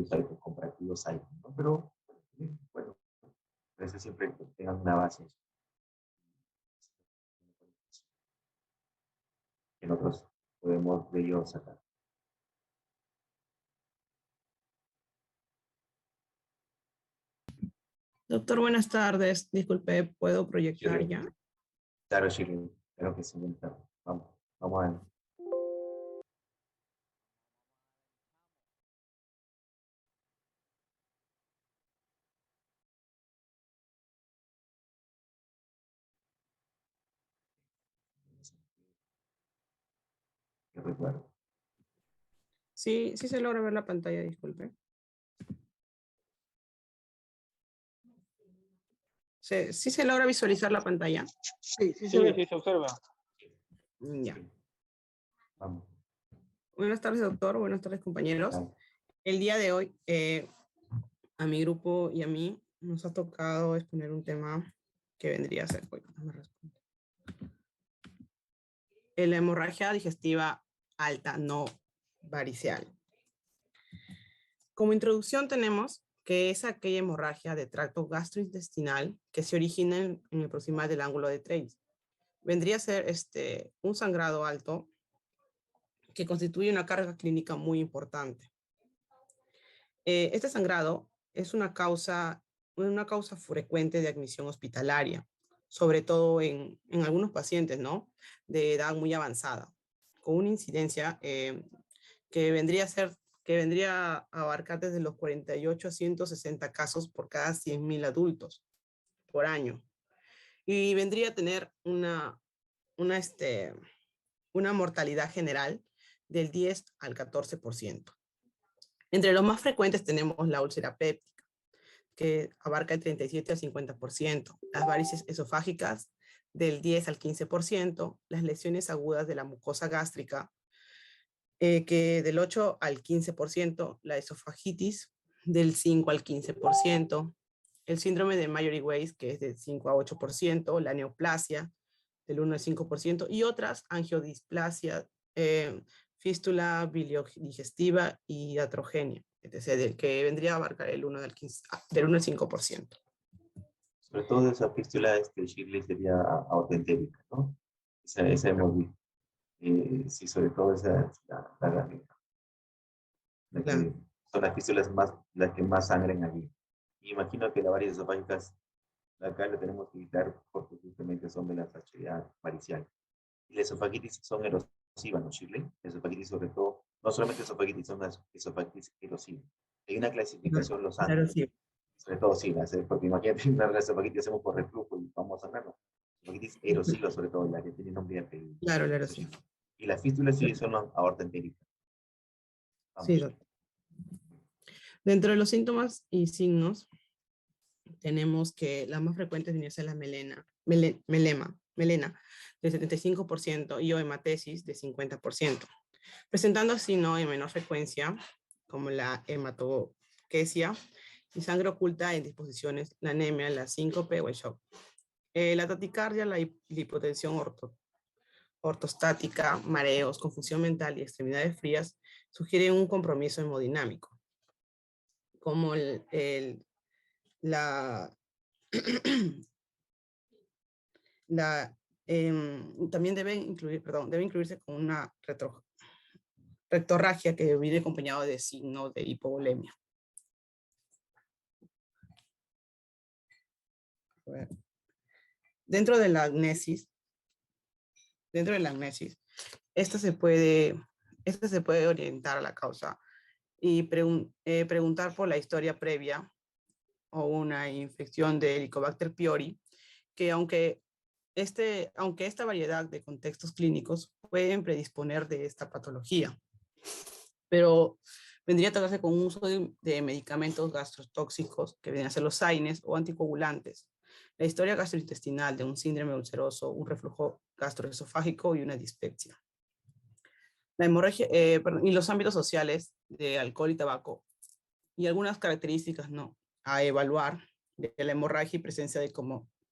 estudios hay, comparativos hay, ¿no? Pero, bueno, parece siempre que tengan una base que nosotros podemos de ello sacar. Doctor, buenas tardes. Disculpe, ¿puedo proyectar ya? Claro, Shirley, claro que sí. Vamos a ver. Yo recuerdo. Sí, sí se logra ver la pantalla, disculpe. ¿Sí se logra visualizar la pantalla? Sí, sí se observa. Ya. Vamos. Buenas tardes, doctor. Buenas tardes, compañeros. Vale. El día de hoy, a mi grupo y a mí nos ha tocado exponer un tema que vendría a ser, la hemorragia digestiva alta no variceal. Como introducción tenemos que es aquella hemorragia de tracto gastrointestinal que se origina en el proximal del ángulo de Treves. Vendría a ser un sangrado alto que constituye una carga clínica muy importante. Este sangrado es una causa frecuente de admisión hospitalaria, sobre todo en algunos pacientes, ¿no? De edad muy avanzada, con una incidencia que vendría a abarcar desde los 48 a 160 casos por cada 100.000 adultos por año. Y vendría a tener una mortalidad general del 10 al 14%. Entre los más frecuentes tenemos la úlcera péptica, que abarca el 37 al 50%, las varices esofágicas del 10 al 15%, las lesiones agudas de la mucosa gástrica, que del 8 al 15%, la esofagitis del 5 al 15%, el síndrome de Mayory-Weiss, que es del 5 a 8%, la neoplasia del 1 al 5%, y otras angiodisplasia, fístula biliodigestiva y iatrogenia, del que vendría a abarcar del 1 al 5%. Sobre todo esa fístula, Shirley, sería autentérica, ¿no? Esa hemos visto. Sí, sobre todo esa, la que Claro. son las fístulas las que más sangran allí. Y imagino que las varices esofágicas, acá lo tenemos que evitar porque justamente son de la facilidad varicial. Y las esofagitis son erosivas, ¿no, Shirley? La esofagitis, sobre todo, no solamente esofagitis, son las esofagitis erosivas. Hay una clasificación, los Claro, ángulos. sí. Sobre todo, sí, porque imagínate una esofagitis hacemos por reflujo y vamos a sangrarnos. Esofagitis erosiva, sobre todo, la que tiene nombre y apellido. Claro, la erosión. Y las fístulas sí son aorta entérica. Sí, doctor. Dentro de los síntomas y signos, tenemos que la más frecuente viene a ser la melena del 75% y o hematesis de 50%, presentando así, ¿no?, en menor frecuencia, como la hematoquesia y sangre oculta en disposiciones, la anemia, la síncope o el shock. La taticardia, la hipotensión ortostática, mareos, confusión mental y extremidades frías sugieren un compromiso hemodinámico, como también debe incluirse con una rectorragia que viene acompañado de signos de hipovolemia. Dentro de la agnesis, esta se puede orientar a la causa y preguntar por la historia previa o una infección de Helicobacter pylori, que aunque esta variedad de contextos clínicos pueden predisponer de esta patología, pero vendría a tratarse con uso de medicamentos gastrotóxicos, que vienen a ser los AINES o anticoagulantes, la historia gastrointestinal de un síndrome ulceroso, un reflujo gastroesofágico y una dispepsia. La hemorragia, y los ámbitos sociales de alcohol y tabaco, y algunas características, ¿no?, a evaluar de la hemorragia y presencia de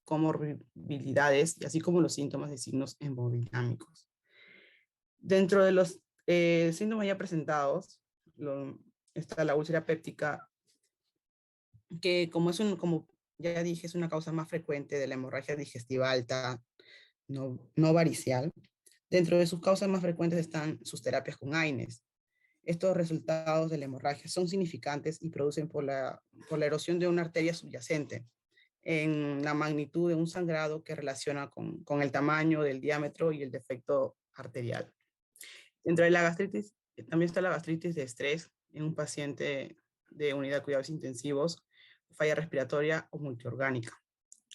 comorbilidades, y así como los síntomas de signos hemodinámicos. Dentro de los síntomas ya presentados, está la úlcera péptica, que como ya dije, es una causa más frecuente de la hemorragia digestiva alta no varicial. Dentro de sus causas más frecuentes están sus terapias con AINES. Estos resultados de la hemorragia son significantes y producen por la erosión de una arteria subyacente en la magnitud de un sangrado que relaciona con el tamaño del diámetro y el defecto arterial. Dentro de la gastritis, también está la gastritis de estrés en un paciente de unidad de cuidados intensivos, falla respiratoria o multiorgánica.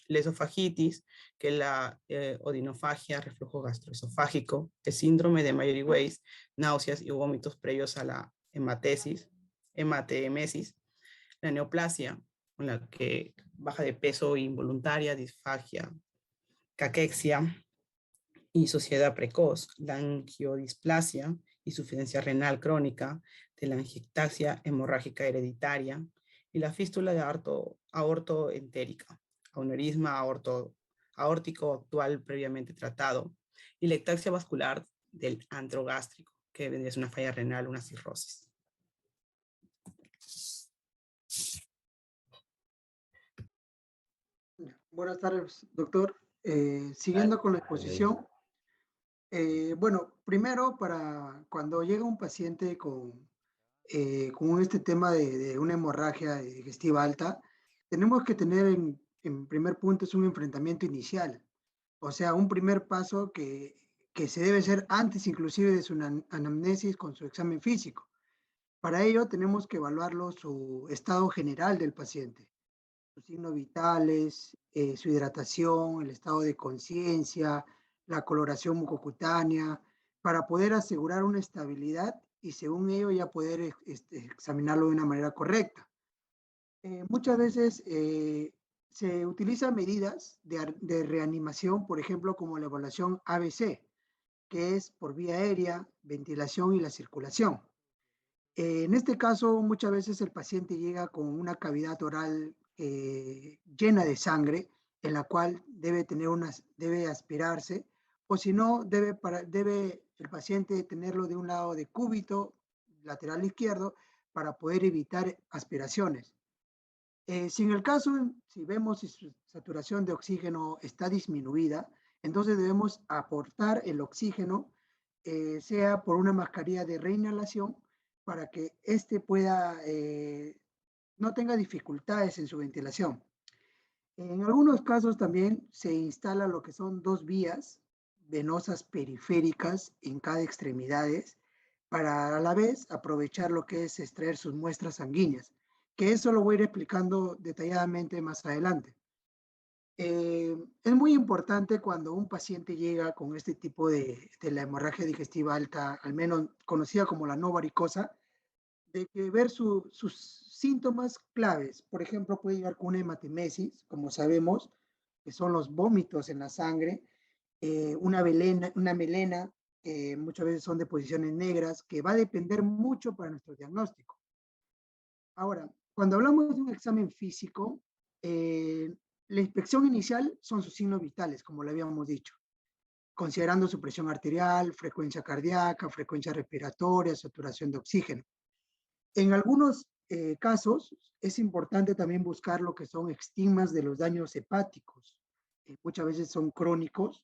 La esofagitis, que es la odinofagia, reflujo gastroesofágico, el síndrome de Mayer-Weiss, náuseas y vómitos previos a la hematemesis, la neoplasia, con la que baja de peso involuntaria, disfagia, caquexia y suciedad precoz, la angiodisplasia, insuficiencia renal crónica, telangiectasia hemorrágica hereditaria y la fístula de aorto entérica, aneurisma aórtico actual previamente tratado y la ectasia vascular del antro gástrico, que vendría a ser una falla renal, una cirrosis. Buenas tardes, doctor. Siguiendo con la exposición, bueno, primero, para cuando llega un paciente con este tema de una hemorragia digestiva alta, tenemos que tener en primer punto es un enfrentamiento inicial, o sea, un primer paso que se debe hacer antes inclusive de su anamnesis con su examen físico. Para ello tenemos que evaluarlo su estado general del paciente, sus signos vitales, su hidratación, el estado de conciencia, la coloración mucocutánea, para poder asegurar una estabilidad y según ello ya poder examinarlo de una manera correcta. Muchas veces se utilizan medidas de reanimación, por ejemplo, como la evaluación ABC, que es por vía aérea, ventilación y la circulación. En este caso, muchas veces el paciente llega con una cavidad oral llena de sangre, en la cual debe aspirarse, o si no, debe el paciente tenerlo de un lado de cúbito, lateral izquierdo, para poder evitar aspiraciones. Si en el caso, si vemos si su saturación de oxígeno está disminuida, entonces debemos aportar el oxígeno, sea por una mascarilla de reinhalación, para que pueda, no tenga dificultades en su ventilación. En algunos casos también se instala lo que son 2 vías venosas periféricas en cada extremidades para a la vez aprovechar lo que es extraer sus muestras sanguíneas, que eso lo voy a ir explicando detalladamente más adelante. Es muy importante cuando un paciente llega con este tipo de la hemorragia digestiva alta, al menos conocida como la no varicosa, de que ver sus síntomas claves. Por ejemplo, puede llegar con una hematemesis, como sabemos, que son los vómitos en la sangre, una melena, que muchas veces son de posiciones negras, que va a depender mucho para nuestro diagnóstico. Ahora, cuando hablamos de un examen físico, la inspección inicial son sus signos vitales, como lo habíamos dicho, considerando su presión arterial, frecuencia cardíaca, frecuencia respiratoria, saturación de oxígeno. En algunos casos es importante también buscar lo que son estigmas de los daños hepáticos. Muchas veces son crónicos,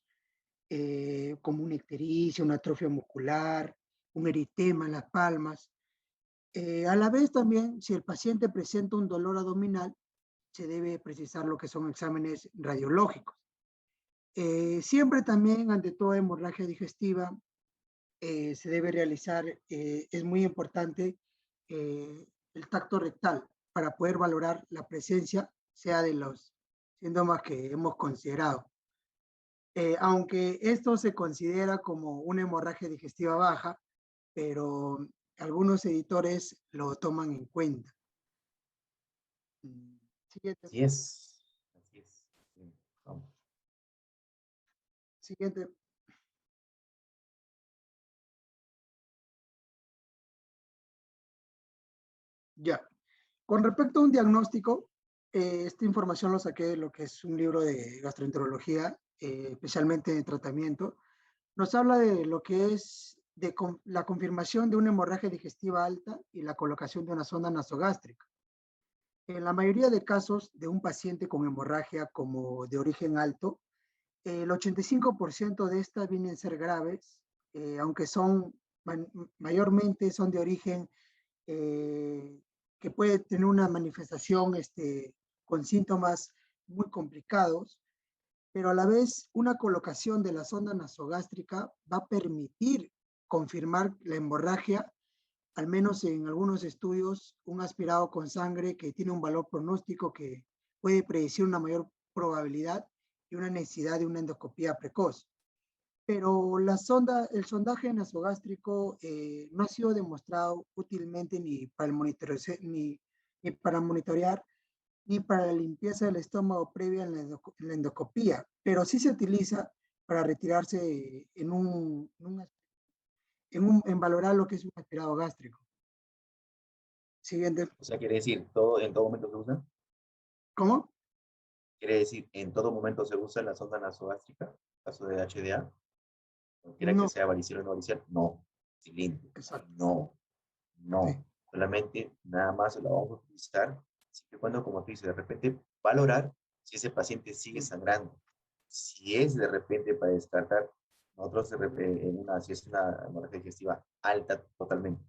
como una ictericia, una atrofia muscular, un eritema en las palmas. A la vez también, si el paciente presenta un dolor abdominal, se debe precisar lo que son exámenes radiológicos. Siempre también, ante toda hemorragia digestiva, se debe realizar, es muy importante, el tacto rectal para poder valorar la presencia, sea de los síntomas que hemos considerado. Aunque esto se considera como una hemorragia digestiva baja, pero algunos editores lo toman en cuenta. Siguiente. Así es. Así es. Sí, vamos. Siguiente. Ya. Con respecto a un diagnóstico, esta información lo saqué de lo que es un libro de gastroenterología, especialmente de tratamiento. Nos habla de lo que es la confirmación de una hemorragia digestiva alta y la colocación de una sonda nasogástrica. En la mayoría de casos de un paciente con hemorragia como de origen alto, el 85% de estas vienen a ser graves, aunque mayormente son de origen que puede tener una manifestación con síntomas muy complicados, pero a la vez una colocación de la sonda nasogástrica va a permitir confirmar la hemorragia, al menos en algunos estudios, un aspirado con sangre que tiene un valor pronóstico que puede predecir una mayor probabilidad y una necesidad de una endoscopía precoz. Pero el sondaje nasogástrico no ha sido demostrado útilmente ni para monitorear ni para la limpieza del estómago previa en la endoscopía, pero sí se utiliza para retirarse en valorar lo que es un aspirado gástrico. Siguiente. O sea, quiere decir, en todo momento se usa. ¿Cómo? Quiere decir, en todo momento se usa la sonda nasogástrica, caso de HDA. No quiera No. que sea varicela o no varicela. No. Cilindro. Exacto. No. No. Sí. Solamente nada más lo vamos a utilizar siempre y cuando, como tú dices, de repente valorar si ese paciente sigue sangrando. Si es de repente para descartar, nosotros si es una hemorragia digestiva alta totalmente.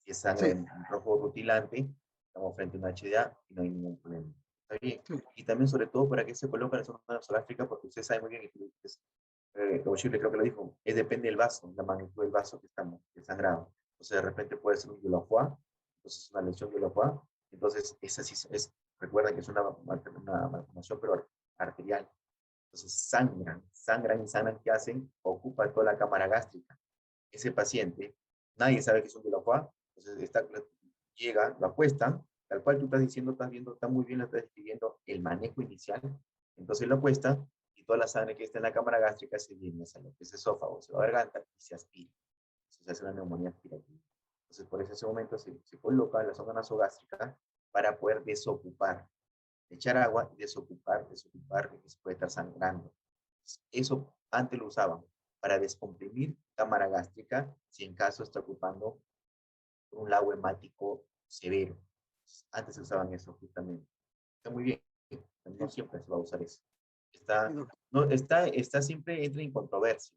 Si es sangre Sí. en rojo rutilante, estamos frente a una HDA y no hay ningún problema. ¿Está bien? Sí. Y también, sobre todo, para que se coloca en la zona nasogástrica, porque usted sabe muy bien, Chile creo que lo dijo, depende del vaso, la magnitud del vaso que estamos, el sangrado. Entonces, de repente puede ser un Guillain-Barré, entonces una lesión Guillain-Barré, entonces esa sí recuerden que es una malformación, pero arterial. Entonces sangran, ¿qué hacen? Ocupa toda la cámara gástrica. Ese paciente, nadie sabe que es un Guillain-Barré, entonces llega, lo acuestan, tal cual tú estás diciendo, estás viendo, está muy bien, lo estás describiendo el manejo inicial, entonces lo acuestan, y toda la sangre que está en la cámara gástrica se viene hacia lo que es esófago, se va a garganta y se aspira. Entonces se hace una neumonía aspirativa. Entonces por ese momento se coloca la sonda nasogástrica para poder desocupar, echar agua y desocupar, que se puede estar sangrando. Eso antes lo usaban para descomprimir cámara gástrica si en caso está ocupando un lago hemático severo. Antes se usaban eso justamente. Está muy bien, no siempre se va a usar eso. Está siempre entra en controversia,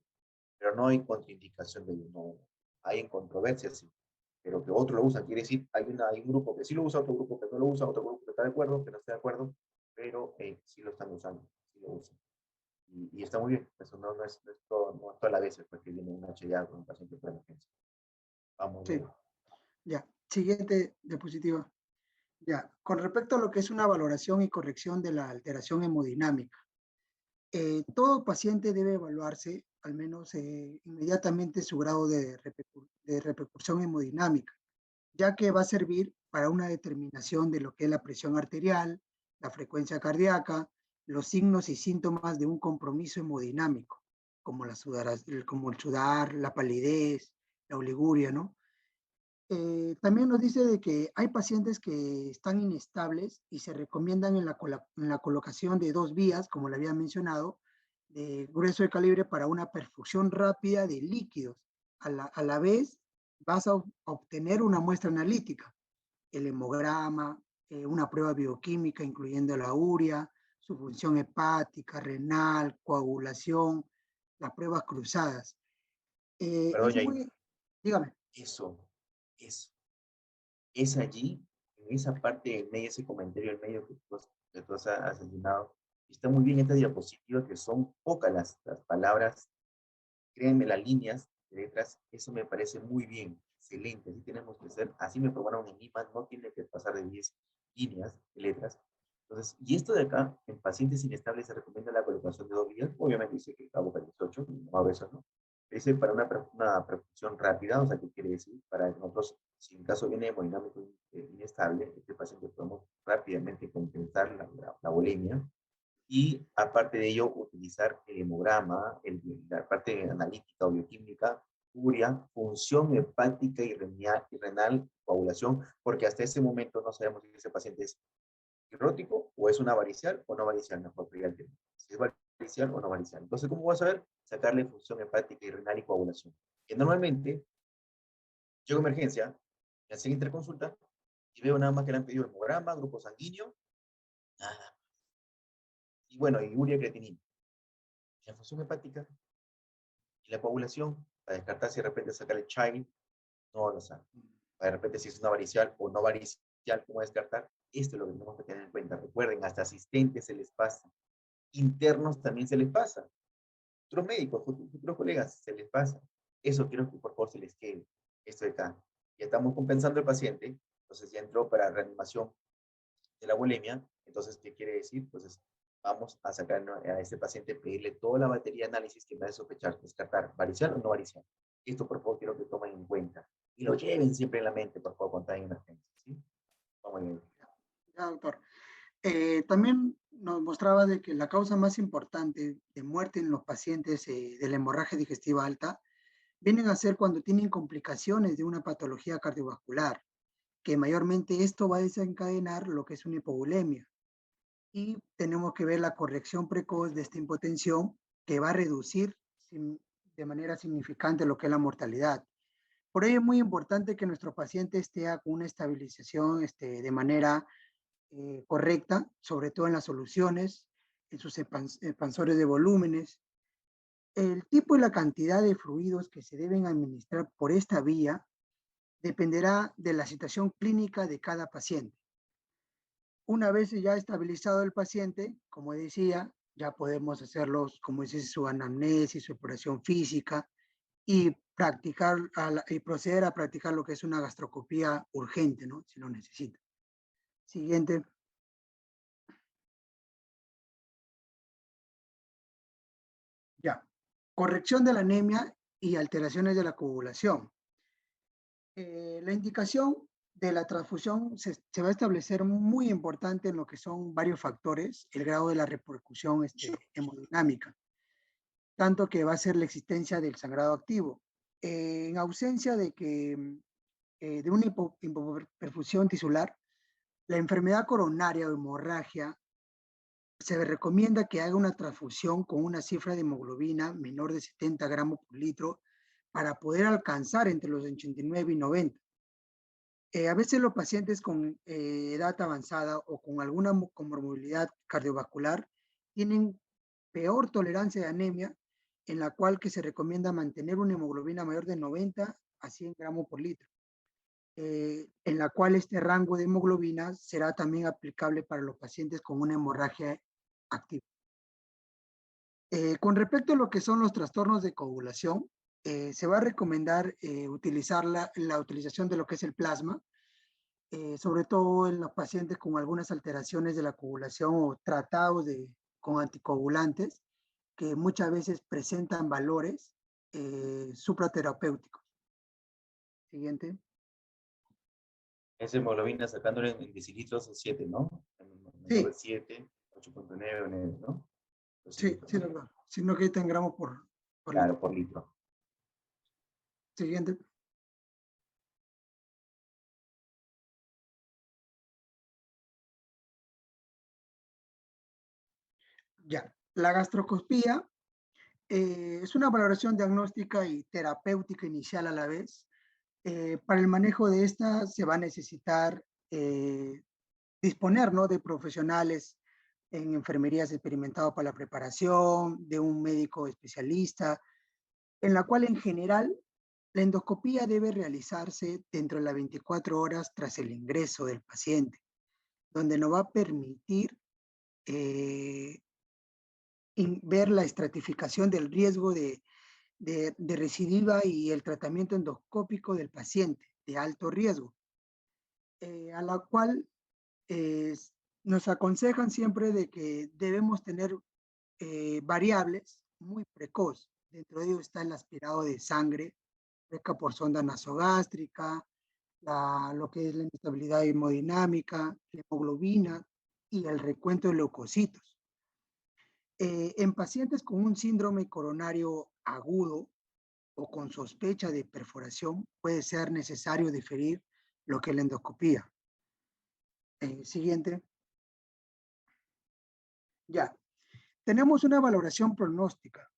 pero no hay contraindicación de ello. No, hay en controversia, sí. Pero que otro lo usa, quiere decir, hay un grupo que sí lo usa, otro grupo que no lo usa, otro grupo que está de acuerdo, que no está de acuerdo, pero sí lo están usando, sí lo usan. Y está muy bien, eso no es toda la vez porque viene un HDA con un paciente por emergencia. Vamos Sí. bien. Ya, siguiente diapositiva. Ya, con respecto a lo que es una valoración y corrección de la alteración hemodinámica, todo paciente debe evaluarse al menos inmediatamente su grado de repercusión hemodinámica, ya que va a servir para una determinación de lo que es la presión arterial, la frecuencia cardíaca, los signos y síntomas de un compromiso hemodinámico, como el sudar, la palidez, la oliguria, ¿no? También nos dice de que hay pacientes que están inestables y se recomiendan en la colocación de 2 vías, como le había mencionado, de grueso de calibre para una perfusión rápida de líquidos. A la vez vas a obtener una muestra analítica, el hemograma, una prueba bioquímica incluyendo la urea, su función hepática, renal, coagulación, las pruebas cruzadas. Perdón, Dígame. Eso. Es allí, en esa parte en medio, ese comentario en medio que tú has asesinado, está muy bien esta diapositiva, que son pocas las palabras, créanme, las líneas, letras, eso me parece muy bien, excelente, así tenemos que ser, así me programaron en IMA, no tiene que pasar de 10 líneas, letras. Entonces, y esto de acá, en pacientes inestables se recomienda la colocación de 2 vías, obviamente dice que cabo 18, no a eso, ¿no? Dice para una perfusión rápida, o sea, ¿qué quiere decir? Para que nosotros, si en caso viene hemodinámico inestable, este paciente podemos rápidamente compensar la bulimia, y aparte de ello utilizar el hemograma, la parte analítica o bioquímica, urea, función hepática y renal, coagulación, porque hasta ese momento no sabemos si ese paciente es cirrótico o es una varicial o no varicial, mejor si es varicial o no varicial. Entonces, ¿cómo vas a ver? Sacarle función hepática y renal y coagulación. Que normalmente, llego a emergencia, me hacen interconsulta, y veo nada más que le han pedido hemograma, grupo sanguíneo, nada. Y bueno, y urea y creatinina. La función hepática y la coagulación, para descartar si de repente sacar el child, no lo sabe. De repente si es una varicial o no varicial, ¿cómo descartar? Esto es lo que tenemos que tener en cuenta. Recuerden, hasta asistentes se les pasa. Internos también se les pasa. Otros médicos, futuros colegas, se les pasa. Eso quiero que por favor se les quede. Esto de acá. Ya estamos compensando al paciente, entonces ya entró para reanimación de la bulimia. Entonces, ¿qué quiere decir? Entonces, vamos a sacar a este paciente, pedirle toda la batería de análisis que me hace sospechar, descartar varicial o no varicial. Esto, por favor, quiero que tomen en cuenta. Y lo lleven siempre en la mente, por favor, cuando están en emergencia. ¿Sí? Vamos a ver. Ya, doctor. También nos mostraba de que la causa más importante de muerte en los pacientes de la hemorragia digestiva alta vienen a ser cuando tienen complicaciones de una patología cardiovascular, que mayormente esto va a desencadenar lo que es una hipovolemia. Y tenemos que ver la corrección precoz de esta hipotensión que va a reducir de manera significante lo que es la mortalidad. Por ello es muy importante que nuestro paciente esté con una estabilización de manera correcta, sobre todo en las soluciones, en sus expansores de volúmenes. El tipo y la cantidad de fluidos que se deben administrar por esta vía dependerá de la situación clínica de cada paciente. Una vez ya estabilizado el paciente, como decía, ya podemos hacerlos, como dice, su anamnesis, su exploración física y y proceder a practicar lo que es una gastroscopía urgente, ¿no? Si lo necesita. Siguiente. Ya. Corrección de la anemia y alteraciones de la coagulación. La indicación de la transfusión se va a establecer muy importante en lo que son varios factores, el grado de la repercusión hemodinámica, tanto que va a ser la existencia del sangrado activo. En ausencia de una hipoperfusión tisular, la enfermedad coronaria o hemorragia se recomienda que haga una transfusión con una cifra de hemoglobina menor de 70 gramos por litro para poder alcanzar entre los 89 y 90. A veces los pacientes con edad avanzada o con alguna comorbilidad cardiovascular tienen peor tolerancia de anemia, en la cual que se recomienda mantener una hemoglobina mayor de 90 a 100 gramos por litro, en la cual este rango de hemoglobina será también aplicable para los pacientes con una hemorragia activa. Con respecto a lo que son los trastornos de coagulación, se va a recomendar utilizar la utilización de lo que es el plasma, sobre todo en los pacientes con algunas alteraciones de la coagulación o tratados con anticoagulantes, que muchas veces presentan valores supraterapéuticos. Siguiente. Esa hemoglobina sacándole en decilitros es 7, ¿no? Sí. 7, 8.9, ¿no? Sí, sí, verdad. Si no que 10 gramos por claro, litro. por litro. Siguiente. Ya. La gastroscopía es una valoración diagnóstica y terapéutica inicial a la vez. Para el manejo de esta se va a necesitar disponer, ¿no?, de profesionales en enfermerías experimentados para la preparación, de un médico especialista, en la cual en general la endoscopía debe realizarse dentro de las 24 horas tras el ingreso del paciente, donde nos va a permitir ver la estratificación del riesgo de recidiva y el tratamiento endoscópico del paciente de alto riesgo, a la cual nos aconsejan siempre de que debemos tener variables muy precoz. Dentro de ello está el aspirado de sangre, fresca por sonda nasogástrica, lo que es la inestabilidad hemodinámica, la hemoglobina y el recuento de leucocitos. En pacientes con un síndrome coronario agudo o con sospecha de perforación, puede ser necesario diferir lo que es la endoscopía. Siguiente. Ya. Tenemos una valoración pronóstica.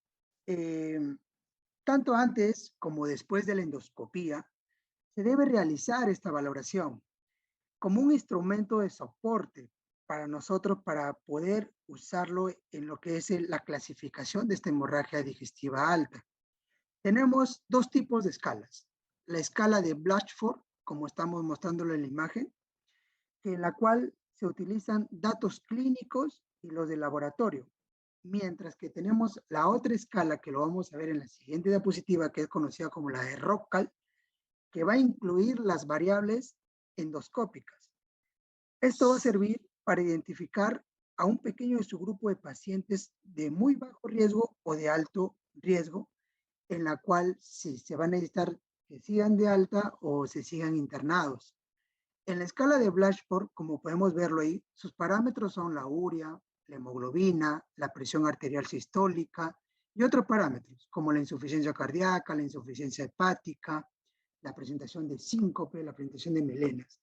tanto antes como después de la endoscopía, se debe realizar esta valoración como un instrumento de soporte para nosotros para poder usarlo en lo que es la clasificación de esta hemorragia digestiva alta. Tenemos dos tipos de escalas. La escala de Blatchford, como estamos mostrándolo en la imagen, en la cual se utilizan datos clínicos y los de laboratorio. Mientras que tenemos la otra escala que lo vamos a ver en la siguiente diapositiva, que es conocida como la de Rockall, que va a incluir las variables endoscópicas. Esto va a servir para identificar a un pequeño subgrupo de pacientes de muy bajo riesgo o de alto riesgo, en la cual sí, se va a necesitar que sigan de alta o se sigan internados. En la escala de Blatchford, como podemos verlo ahí, sus parámetros son la urea, la hemoglobina, la presión arterial sistólica y otros parámetros, como la insuficiencia cardíaca, la insuficiencia hepática, la presentación de síncope, la presentación de melenas,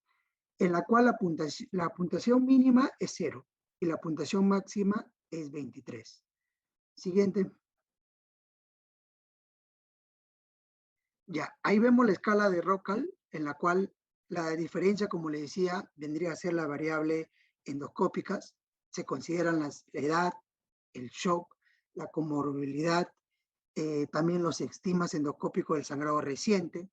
en la cual la puntuación mínima es 0 y la puntuación máxima es 23. Siguiente. Ya, ahí vemos la escala de Rockall, en la cual la diferencia, como le decía, vendría a ser la variable endoscópicas. Se consideran la edad, el shock, la comorbilidad, también los estigmas endoscópicos del sangrado reciente.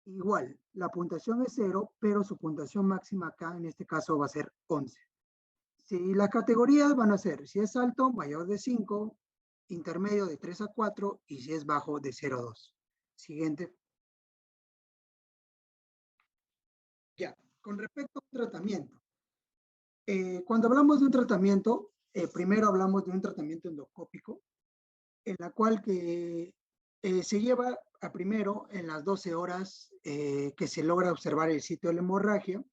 Igual, la puntuación es 0, pero su puntuación máxima acá, en este caso, va a ser 11. Si las categorías van a ser, si es alto, mayor de 5, intermedio de 3 a 4, y si es bajo, de 0 a 2. Siguiente. Ya, con respecto a un tratamiento. Cuando hablamos de un tratamiento, primero hablamos de un tratamiento endoscópico, en la cual que se lleva a primero en las 12 horas que se logra observar el sitio de la hemorragia,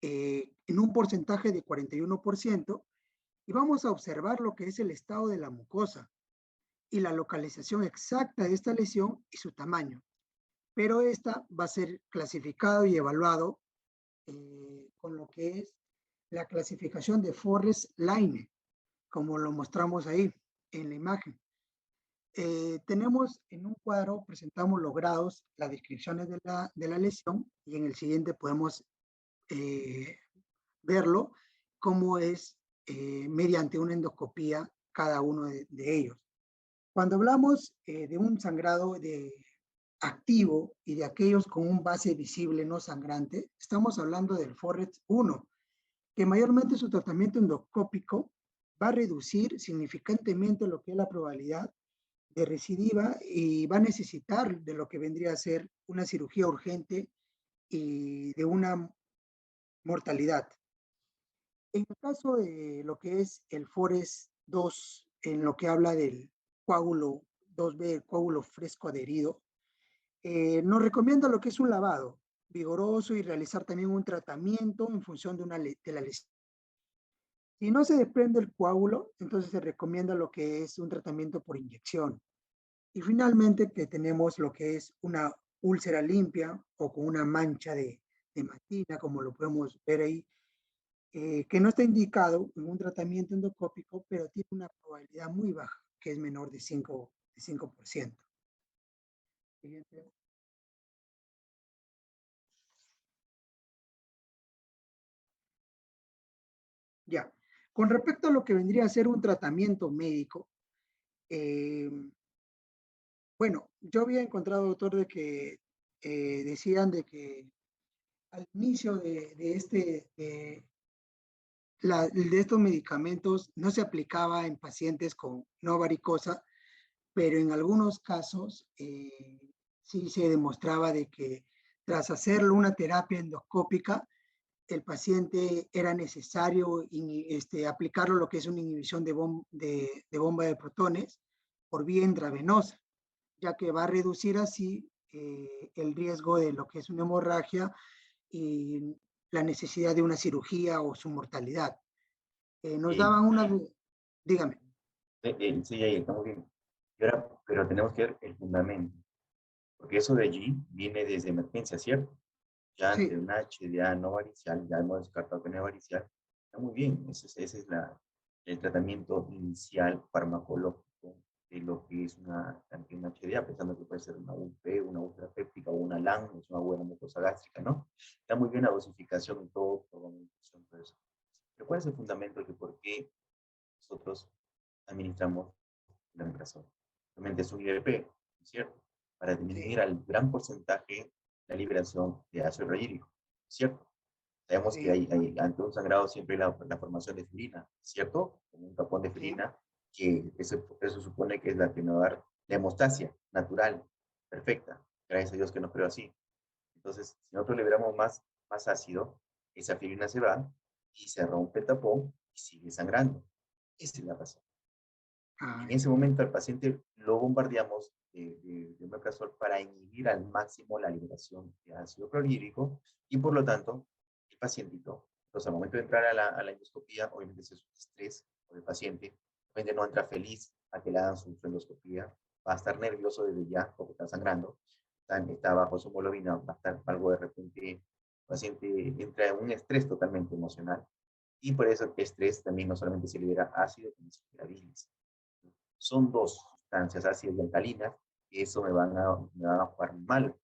en un porcentaje de 41%, y vamos a observar lo que es el estado de la mucosa y la localización exacta de esta lesión y su tamaño. Pero esta va a ser clasificado y evaluado con lo que es la clasificación de Forrest-Line, como lo mostramos ahí en la imagen. Tenemos en un cuadro, presentamos los grados, las descripciones de la lesión, y en el siguiente podemos verlo cómo es mediante una endoscopía cada uno de ellos. Cuando hablamos de un sangrado activo y de aquellos con un base visible no sangrante, estamos hablando del Forrest 1, que mayormente su tratamiento endoscópico va a reducir significantemente lo que es la probabilidad de recidiva y va a necesitar de lo que vendría a ser una cirugía urgente y de una mortalidad. En el caso de lo que es el Forrest 2, en lo que habla del coágulo 2B, el coágulo fresco adherido, nos recomienda lo que es un lavado vigoroso y realizar también un tratamiento en función de la lesión. Si no se desprende el coágulo, entonces se recomienda lo que es un tratamiento por inyección. Y finalmente que tenemos lo que es una úlcera limpia o con una mancha de hematina, como lo podemos ver ahí, que no está indicado en un tratamiento endoscópico, pero tiene una probabilidad muy baja, que es menor de 5%. Siguiente. Ya, con respecto a lo que vendría a ser un tratamiento médico, bueno, yo había encontrado, doctor, de que decían de que al inicio de estos medicamentos no se aplicaba en pacientes con no varicosa, pero en algunos casos sí se demostraba de que tras hacerlo una terapia endoscópica, el paciente era necesario aplicarlo lo que es una inhibición de bomba de protones por vía intravenosa, ya que va a reducir así el riesgo de lo que es una hemorragia y la necesidad de una cirugía o su mortalidad. Nos daban una... Dígame. Sí, ahí estamos bien. Pero tenemos que ver el fundamento, porque eso de allí viene desde emergencia, ¿cierto? Ya ante una HDA no varicial, ya hemos descartado que no es varicial. Está muy bien, ese es el tratamiento inicial farmacológico de lo que es una HDA, pensando que puede ser una UP, una ultrapéptica o una LAN, es una buena mucosa gástrica, ¿no? Está muy bien la dosificación y todo, por la nutrición, todo eso. Pero ¿cuál es el fundamento de por qué nosotros administramos el omeprazol? Realmente es un IRP, ¿no es cierto? Para disminuir al gran porcentaje la liberación de ácido rehídrico, ¿cierto? Sabemos que ante un sangrado siempre hay la formación de filina, ¿cierto? Como un tapón de filina, que eso supone que es la que nos va a dar la hemostasia natural, perfecta. Gracias a Dios que no creo así. Entonces, si nosotros liberamos más ácido, esa filina se va y se rompe el tapón y sigue sangrando. Esa es la razón. En ese momento al paciente lo bombardeamos de omeprazol para inhibir al máximo la liberación de ácido clorhídrico y por lo tanto el pacientito, entonces al momento de entrar a la endoscopía, obviamente ese es un estrés por el paciente, obviamente no entra feliz a que le hagan su endoscopía, va a estar nervioso desde ya porque está sangrando, está bajo su hemoglobina, va a estar algo de repente, el paciente entra en un estrés totalmente emocional y por eso el estrés también no solamente se libera ácido, también se libera bilis. Son dos sustancias ácidas y alcalinas, que eso me van a jugar mal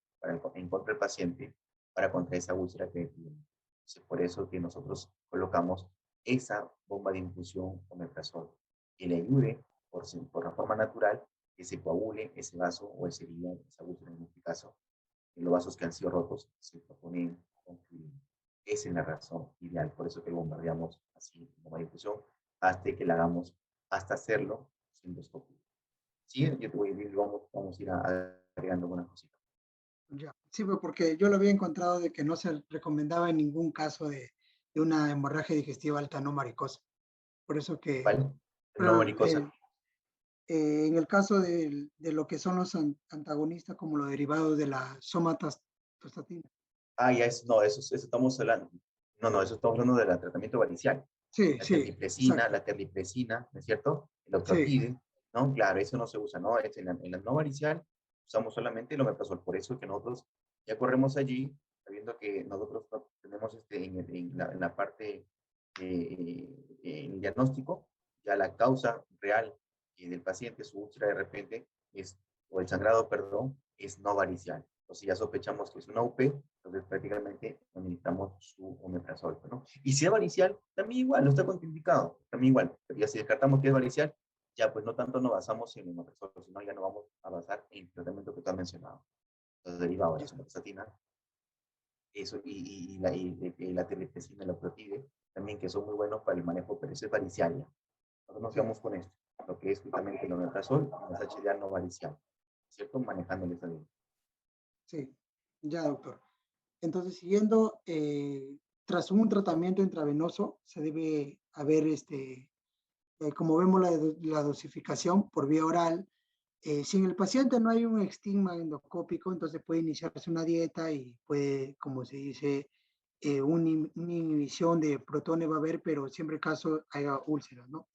en contra del paciente para contra esa úlcera que tiene. Es por eso que nosotros colocamos esa bomba de infusión omeprazol, que le ayude por la forma natural que se coagule ese vaso o esa herida, esa úlcera en este caso, en los vasos que han sido rotos, se proponen concluir. Esa es la razón ideal, por eso que bombardeamos así bomba de infusión, hasta que la hagamos, hasta hacerlo endoscopia. Sí, yo te voy a decir, vamos a ir agregando algunas cositas. Ya, sí, porque yo lo había encontrado de que no se recomendaba en ningún caso de una hemorragia digestiva alta no maricosa. Por eso que... ¿Vale? No maricosa. En el caso de lo que son los antagonistas como los derivados de la somatostatina. Ah, ya no, eso estamos hablando. No, eso estamos hablando del tratamiento varicial. Sí, La terlipresina, ¿no es cierto? El octapide, sí. ¿no? Claro, eso no se usa, ¿no? En la no varicial usamos solamente el omeprazol. Por eso que nosotros ya corremos allí, sabiendo que nosotros tenemos en la parte en diagnóstico, ya la causa real del paciente, su úlcera de repente, o el sangrado, perdón, es no varicial. Entonces ya sospechamos que es una UP, entonces prácticamente administramos su omeprazol, ¿no? Y si es varicial, también igual, no está contraindicado, también igual. Pero ya si descartamos que es varicial, ya pues no tanto nos basamos en el omeprazol, sino ya nos vamos a basar en el tratamiento que tú has mencionado. Los derivados de la somatostatina, eso, y la terlipresina y la protide, también que son muy buenos para el manejo, pero eso es varicial ya. Nosotros nos quedamos con esto, lo que es justamente el omeprazol, las HDA no varicial, ¿cierto? Manejando esa línea. Sí, ya, doctor. Entonces, siguiendo, tras un tratamiento intravenoso, se debe haber, como vemos la dosificación por vía oral. Si en el paciente no hay un estigma endoscópico, entonces puede iniciarse una dieta y puede, como se dice, una inhibición de protones va a haber, pero siempre caso haya úlceras, ¿no?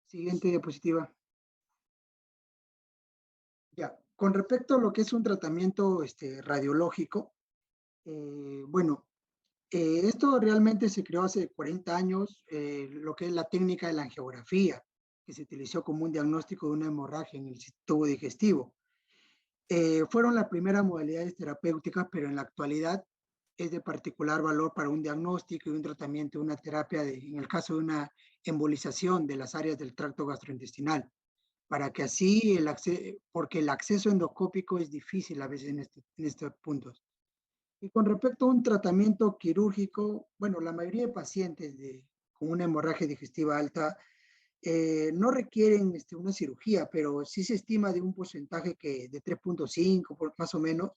Siguiente diapositiva. Ya, con respecto a lo que es un tratamiento radiológico, bueno, esto realmente se creó hace 40 años, lo que es la técnica de la angiografía, que se utilizó como un diagnóstico de una hemorragia en el tubo digestivo. Fueron las primeras modalidades terapéuticas, pero en la actualidad es de particular valor para un diagnóstico y un tratamiento, una terapia en el caso de una embolización de las áreas del tracto gastrointestinal, para que así, porque el acceso endoscópico es difícil a veces en estos puntos. Y con respecto a un tratamiento quirúrgico, bueno, la mayoría de pacientes con una hemorragia digestiva alta no requieren una cirugía, pero sí se estima de un porcentaje de 3.5 más o menos,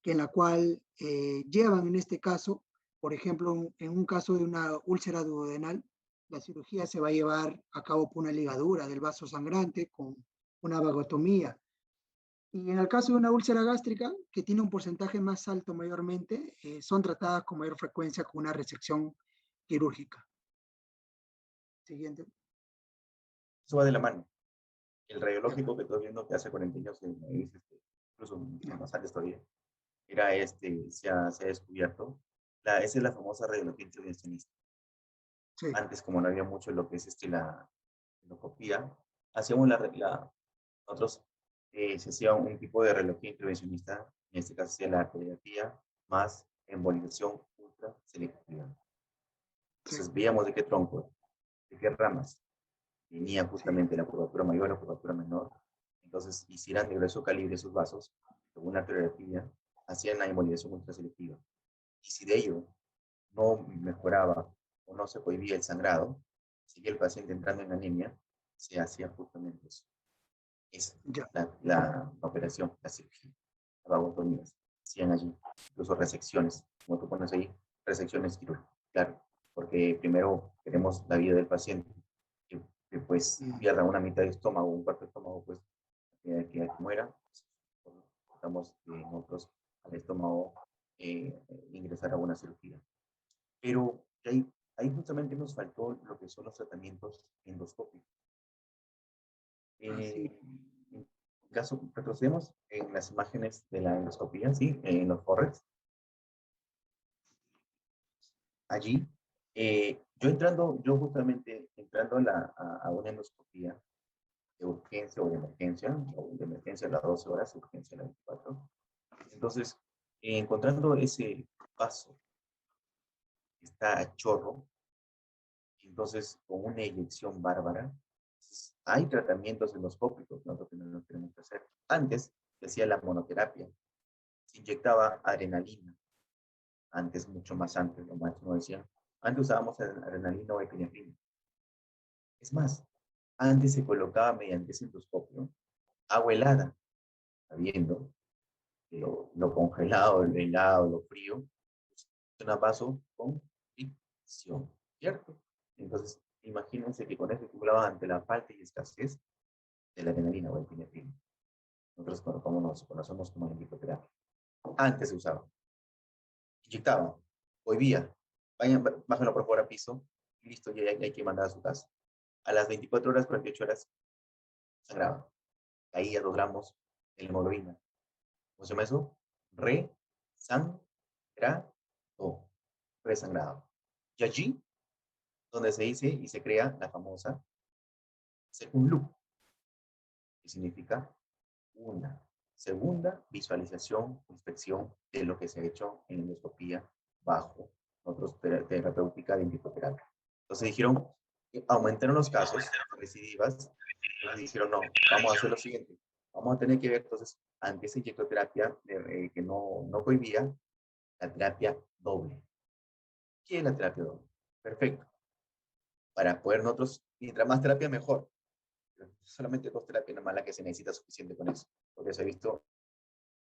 que en la cual llevan en este caso, por ejemplo, en un caso de una úlcera duodenal, la cirugía se va a llevar a cabo por una ligadura del vaso sangrante con una vagotomía. Y en el caso de una úlcera gástrica, que tiene un porcentaje más alto mayormente, son tratadas con mayor frecuencia con una resección quirúrgica. Siguiente. Eso va de la mano. El radiológico que estoy viendo que hace 40 años, incluso más antes todavía, se ha descubierto. Esa es la famosa radiología intervencionista. Sí. Antes, como no había mucho en lo que es la endoscopía, hacíamos nosotros se hacía un tipo de reloj intervencionista, en este caso se hacía la arteriografía más embolización ultra selectiva. Entonces veíamos de qué tronco, de qué ramas venía justamente la curvatura mayor o la curvatura menor. Entonces hicieran de grueso calibre esos vasos, según la arteriografía, hacían la embolización ultra selectiva. Y si de ello no mejoraba o no se cohibía el sangrado, seguía el paciente entrando en anemia, se hacía justamente eso. Es la operación, la cirugía, la vagotomía. Hacían allí, incluso resecciones, como tú pones ahí, resecciones quirúrgicas, claro, porque primero queremos la vida del paciente, que pues pierda una mitad de estómago, un cuarto de estómago, pues que muera, estamos nosotros al estómago ingresar a una cirugía. Pero ahí justamente nos faltó lo que son los tratamientos endoscópicos. En caso, retrocedemos en las imágenes de la endoscopía, ¿sí? En los forrex. Allí, yo justamente entrando a una endoscopía de urgencia o de emergencia a las 12 horas, urgencia a las 24. Entonces, encontrando ese paso que está a chorro, entonces con una eyección bárbara, hay tratamientos endoscópicos, nosotros no tenemos que hacer. Antes se hacía la monoterapia, se inyectaba adrenalina, antes, mucho más antes, los maestros nos decían, antes usábamos adrenalina o epinefrina. Es más, antes se colocaba mediante ese endoscopio agua helada, sabiendo que lo congelado, lo helado, lo frío, es un vaso con fricción, ¿cierto? Entonces, imagínense que con eso acumulaba ante la falta y escasez de la adrenalina o el epinefrina. Nosotros nos conocemos como la lipoterapia. Antes se usaba. Inyectaba, cohibía, bájenlo por fuera a piso, y listo, ya hay que mandar a su casa. A las 24 horas, 48 horas, sangraba. Caía 2 gramos de hemoglobina. ¿Cómo se llama eso? Resangrado. Resangrado. Y allí, donde se dice y se crea la famosa second look, que significa una segunda visualización o inspección de lo que se ha hecho en endoscopía bajo otros terapéutica de indicoterapia. Entonces dijeron, aumentaron los casos de recidivas, entonces dijeron, no, vamos a hacer lo siguiente, vamos a tener que ver entonces, ante esa inyectoterapia que no cohibía, la terapia doble. ¿Qué es la terapia doble? Perfecto. Para poder nosotros, mientras más terapia, mejor. Solamente 2 terapias nomás la que se necesita suficiente con eso, porque se ha visto